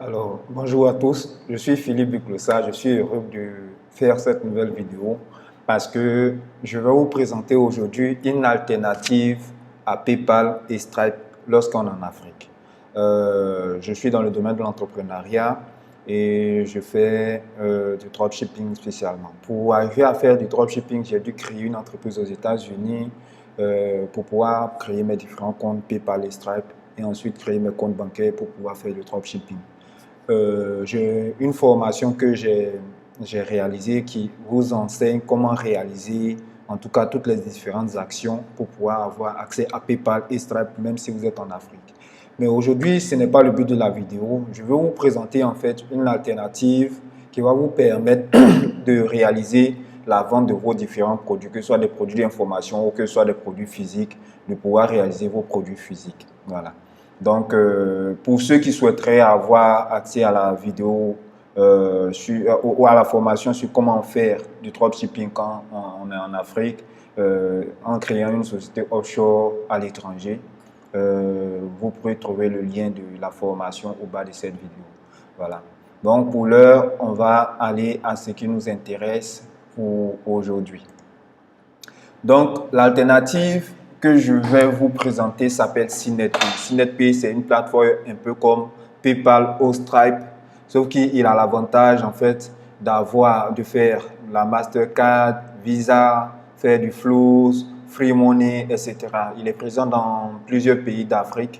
Alors, bonjour à tous, je suis Philippe Biclosa, je suis heureux de faire cette nouvelle vidéo parce que je vais vous présenter aujourd'hui une alternative à PayPal et Stripe lorsqu'on est en Afrique. Je suis dans le domaine de l'entrepreneuriat et je fais du dropshipping spécialement. Pour arriver à faire du dropshipping, j'ai dû créer une entreprise aux États-Unis pour pouvoir créer mes différents comptes PayPal et Stripe et ensuite créer mes comptes bancaires pour pouvoir faire du dropshipping. J'ai une formation que j'ai réalisée qui vous enseigne comment réaliser en tout cas toutes les différentes actions pour pouvoir avoir accès à PayPal et Stripe même si vous êtes en Afrique. Mais aujourd'hui, ce n'est pas le but de la vidéo. Je vais vous présenter en fait une alternative qui va vous permettre de réaliser la vente de vos différents produits, que ce soit des produits d'information ou que ce soit des produits physiques, de pouvoir réaliser vos produits physiques. Voilà. Donc, pour ceux qui souhaiteraient avoir accès à la vidéo ou à la formation sur comment faire du dropshipping quand on est en Afrique, en créant une société offshore à l'étranger, vous pourrez trouver le lien de la formation au bas de cette vidéo. Voilà. Donc, pour l'heure, on va aller à ce qui nous intéresse pour aujourd'hui. Donc, l'alternative que je vais vous présenter s'appelle CNetPay. CNetPay, c'est une plateforme un peu comme PayPal ou Stripe, sauf qu'il a l'avantage en fait de faire la Mastercard, Visa, faire du Flows, Free Money, etc. Il est présent dans plusieurs pays d'Afrique.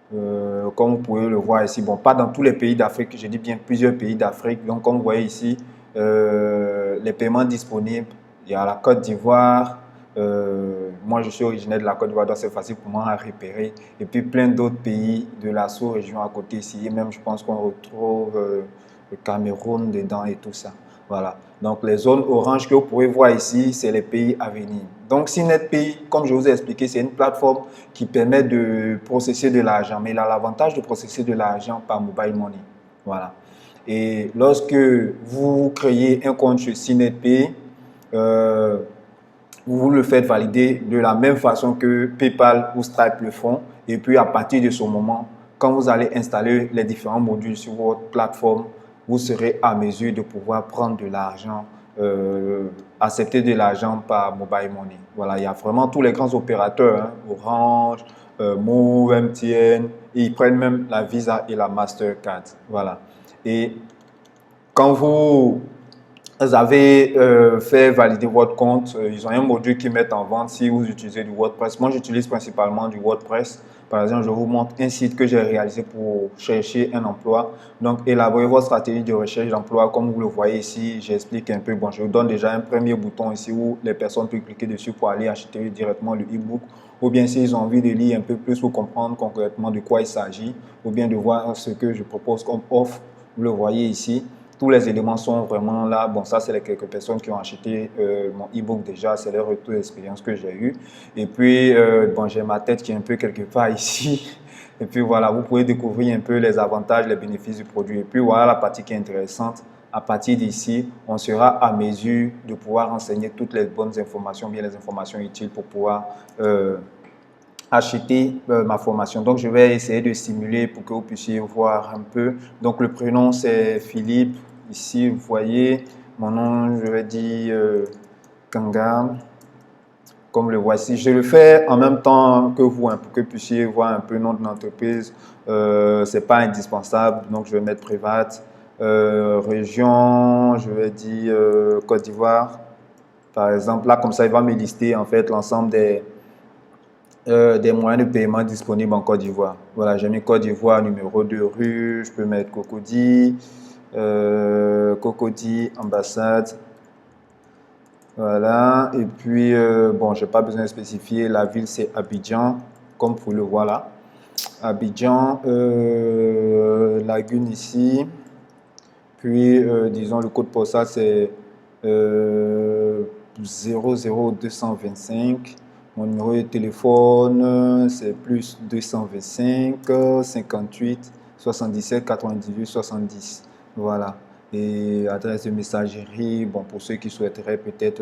Comme vous pouvez le voir ici, bon, pas dans tous les pays d'Afrique, je dis bien plusieurs pays d'Afrique. Donc, comme vous voyez ici, les paiements disponibles, il y a la Côte d'Ivoire. Moi, je suis originaire de la Côte d'Ivoire, donc c'est facile pour moi à repérer. Et puis, plein d'autres pays de la sous-région à côté ici. Et même, je pense qu'on retrouve le Cameroun dedans et tout ça. Voilà. Donc, les zones oranges que vous pouvez voir ici, c'est les pays à venir. Donc, CNetPay, comme je vous ai expliqué, c'est une plateforme qui permet de processer de l'argent. Mais il a l'avantage de processer de l'argent par mobile money. Voilà. Et lorsque vous créez un compte sur CNetPay, vous le faites valider de la même façon que PayPal ou Stripe le font. Et puis, à partir de ce moment, quand vous allez installer les différents modules sur votre plateforme, vous serez à mesure de pouvoir prendre de l'argent, accepter de l'argent par mobile money. Voilà, il y a vraiment tous les grands opérateurs, hein, Orange, Move, MTN, et ils prennent même la Visa et la Mastercard. Voilà. Et quand vous avez fait valider votre compte, ils ont un module qu'ils mettent en vente si vous utilisez du WordPress. Moi, j'utilise principalement du WordPress. Par exemple, je vous montre un site que j'ai réalisé pour chercher un emploi. Donc, élaborez votre stratégie de recherche d'emploi. Comme vous le voyez ici, j'explique un peu. Bon, je vous donne déjà un premier bouton ici où les personnes peuvent cliquer dessus pour aller acheter directement le e-book. Ou bien s'ils ont envie de lire un peu plus pour comprendre concrètement de quoi il s'agit. Ou bien de voir ce que je propose comme offre. Vous le voyez ici. Tous les éléments sont vraiment là. Bon, ça, c'est les quelques personnes qui ont acheté mon e-book déjà. C'est le retour d'expérience que j'ai eu. Et puis, bon, j'ai ma tête qui est un peu quelque part ici. Et puis, voilà, vous pouvez découvrir un peu les avantages, les bénéfices du produit. Et puis, voilà la partie qui est intéressante. À partir d'ici, on sera à mesure de pouvoir renseigner toutes les bonnes informations, bien les informations utiles pour pouvoir acheter ma formation. Donc, je vais essayer de simuler pour que vous puissiez voir un peu. Donc, le prénom, c'est Philippe. Ici, vous voyez, mon nom, je vais dire Kanga, comme le voici. Je le fais en même temps que vous, hein, pour que vous puissiez voir un peu le nom de l'entreprise. Ce n'est pas indispensable, donc je vais mettre private. Région, je vais dire Côte d'Ivoire. Par exemple, là, comme ça, il va me lister en fait l'ensemble des moyens de paiement disponibles en Côte d'Ivoire. Voilà, j'ai mis Côte d'Ivoire, numéro de rue, je peux mettre Cocody, Cocody, ambassade. Voilà, et puis, bon, je n'ai pas besoin de spécifier, la ville c'est Abidjan, comme vous le voyez là. Abidjan, Lagune ici, puis, disons, le code postal c'est 00225. Mon numéro de téléphone, c'est plus 225 58 77 98 70. Voilà. Et adresse de messagerie, bon, pour ceux qui souhaiteraient peut-être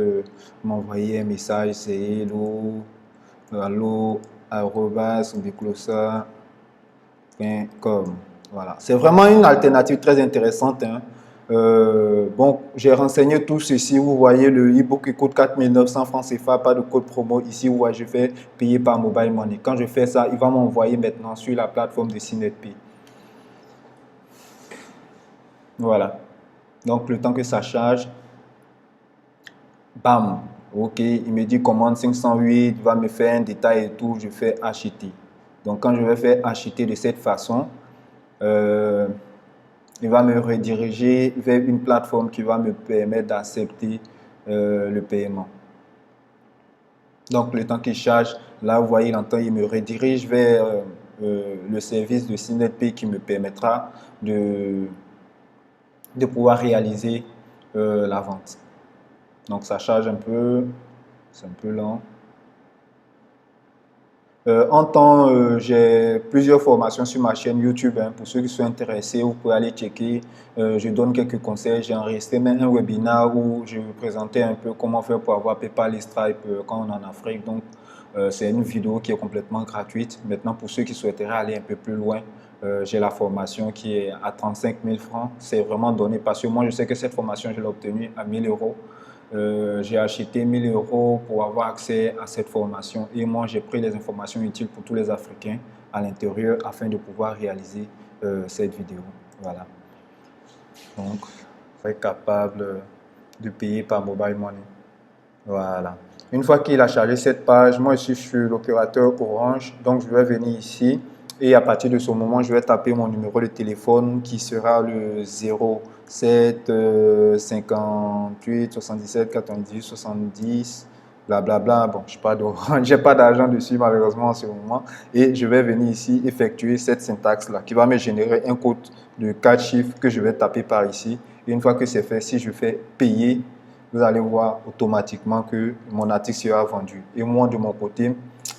m'envoyer un message, c'est hello@biclosa.com. Voilà. C'est vraiment une alternative très intéressante, hein. Bon, j'ai renseigné tout ceci. Vous voyez, le e-book qui coûte 4900 francs CFA, pas de code promo. Ici, où je fais payer par mobile money. Quand je fais ça, il va m'envoyer maintenant sur la plateforme de CNetPay. Voilà. Donc, le temps que ça charge, bam. OK, il me dit commande 508, il va me faire un détail et tout. Je fais acheter. Donc, quand je vais faire acheter de cette façon, il va me rediriger vers une plateforme qui va me permettre d'accepter le paiement. Donc, le temps qu'il charge, là, vous voyez, il me redirige vers le service de CNetPay qui me permettra de pouvoir réaliser la vente. Donc, ça charge un peu, c'est un peu lent. En temps, j'ai plusieurs formations sur ma chaîne YouTube, hein. Pour ceux qui sont intéressés, vous pouvez aller checker. Je donne quelques conseils. J'ai enregistré même un webinaire où je vous présentais un peu comment faire pour avoir PayPal et Stripe quand on est en Afrique. Donc, c'est une vidéo qui est complètement gratuite. Maintenant, pour ceux qui souhaiteraient aller un peu plus loin, j'ai la formation qui est à 35 000 francs. C'est vraiment donné parce que moi, je sais que cette formation, je l'ai obtenue à 1000 euros. J'ai acheté 1000 euros pour avoir accès à cette formation et moi j'ai pris les informations utiles pour tous les Africains à l'intérieur afin de pouvoir réaliser cette vidéo. Voilà. Donc, vous êtes capable de payer par mobile money. Voilà. Une fois qu'il a chargé cette page, moi je suis sur l'opérateur Orange, donc je vais venir ici et à partir de ce moment, je vais taper mon numéro de téléphone qui sera le 07 58 77 90 70 blablabla. Bon, je n'ai pas d'argent dessus malheureusement en ce moment et je vais venir ici effectuer cette syntaxe-là qui va me générer un code de 4 chiffres que je vais taper par ici. Et une fois que c'est fait, si je fais payer, vous allez voir automatiquement que mon article sera vendu. Et moi, de mon côté,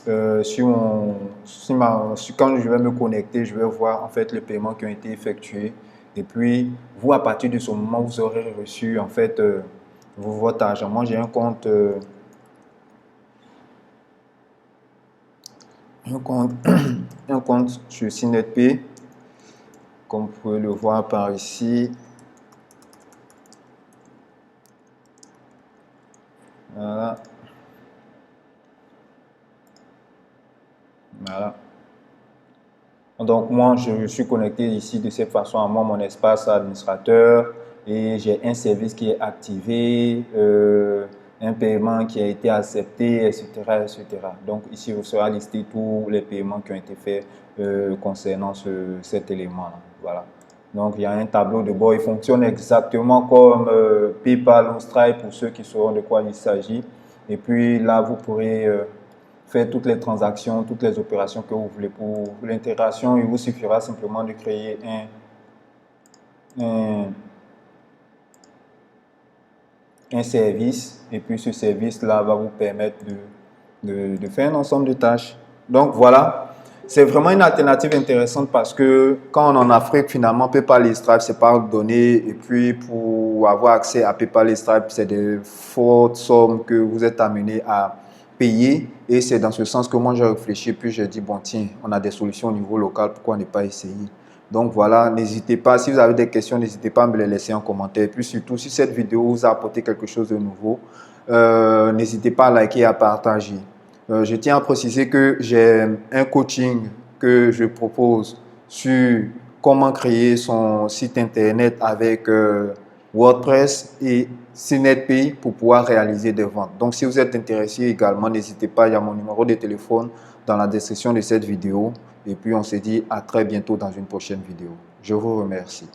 quand je vais me connecter, je vais voir en fait les paiements qui ont été effectués. Et puis, vous, à partir de ce moment, vous aurez reçu en fait votre argent. Moi, j'ai un compte, un compte sur CNetPay, comme vous pouvez le voir par ici. Voilà. Voilà. Donc, moi, je suis connecté ici de cette façon à mon espace administrateur et j'ai un service qui est activé, un paiement qui a été accepté, etc., etc. Donc, ici, vous sera listé tous les paiements qui ont été faits concernant cet élément-là. Voilà. Donc, il y a un tableau de bord. Il fonctionne exactement comme PayPal ou Stripe pour ceux qui sauront de quoi il s'agit. Et puis là, vous pourrez faire toutes les transactions, toutes les opérations que vous voulez. Pour l'intégration, il vous suffira simplement de créer un service et puis ce service-là va vous permettre de faire un ensemble de tâches. Donc voilà, c'est vraiment une alternative intéressante parce que quand on est en Afrique, finalement, PayPal et Stripe, c'est par données et puis pour avoir accès à PayPal et Stripe, c'est des fortes sommes que vous êtes amené à payer et c'est dans ce sens que moi j'ai réfléchi puis j'ai dit bon tiens, on a des solutions au niveau local, pourquoi ne pas essayer? Donc voilà, n'hésitez pas, si vous avez des questions, n'hésitez pas à me les laisser en commentaire. Et puis surtout, si cette vidéo vous a apporté quelque chose de nouveau, n'hésitez pas à liker et à partager. Je tiens à préciser que j'ai un coaching que je propose sur comment créer son site internet avec WordPress et CNetPay pour pouvoir réaliser des ventes. Donc si vous êtes intéressé également, n'hésitez pas, il y a mon numéro de téléphone dans la description de cette vidéo. Et puis on se dit à très bientôt dans une prochaine vidéo. Je vous remercie.